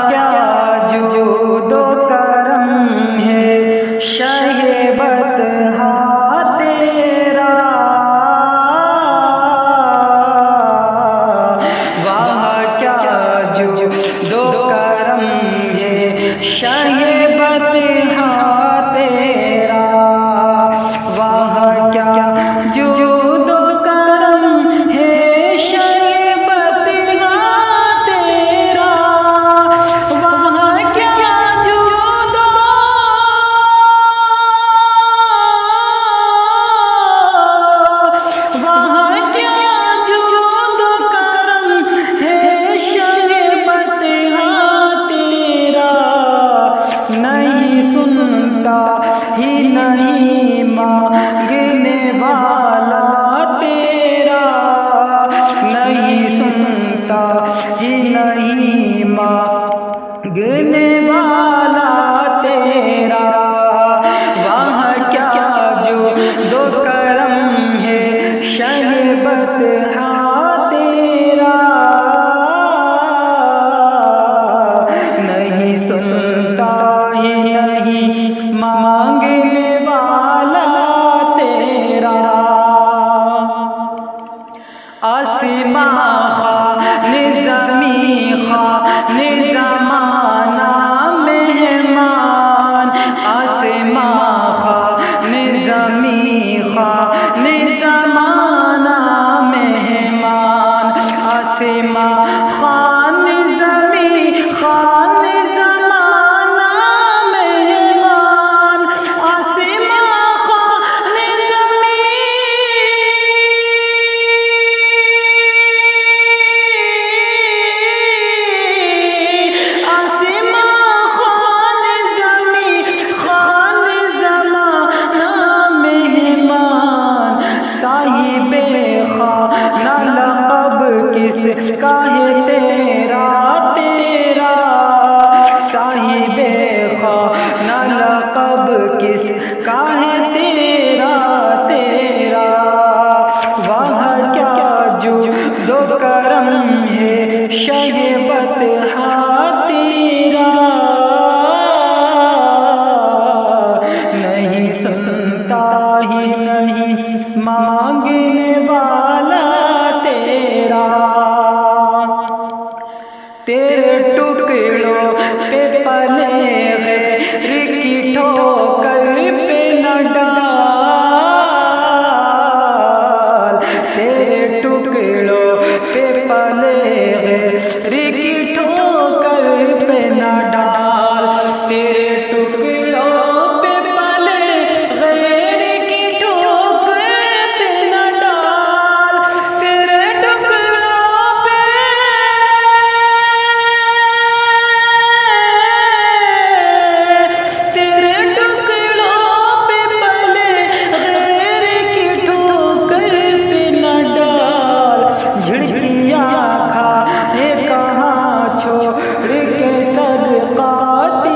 کیا جود و کرم ہے شہ بطحا تیرا، واہ کیا جود و کرم ہے شہ بطحا تیرا، واہ کیا جود و کرم ہے شہ بطحا تیرا، واہ کیا جود و کرم ہے شہ بطحا تیرا، نہیں سنتا ہی نہیں مانگنے والا تیرا، نہیں سنتا ہی نہیں مانگنے والا تیرا، واہ کیا جود و کرم ہے شہ بطحا تیرا، نہیں سنتا ہی نہیں مانگنے والا تیرا، آسماں خوان زمیں خوان زمانہ مہمان، آسماں خوان زمیں خوان زمانہ مہمان، آسماں خوان زمیں خوان زمانہ مہمان، آسماں خوان زمیں صاحب خانہ لقب کس کا ہے تیرا تیرا، صاحب خانہ لقب کس کا ہے تیرا تیرا، واہ کیا جود و کرم ہے شہ بطحا تیرا، نہیں سنتا ہی نہیں مانگنے والا تیرا، تیرے ٹکڑوں پہ پلے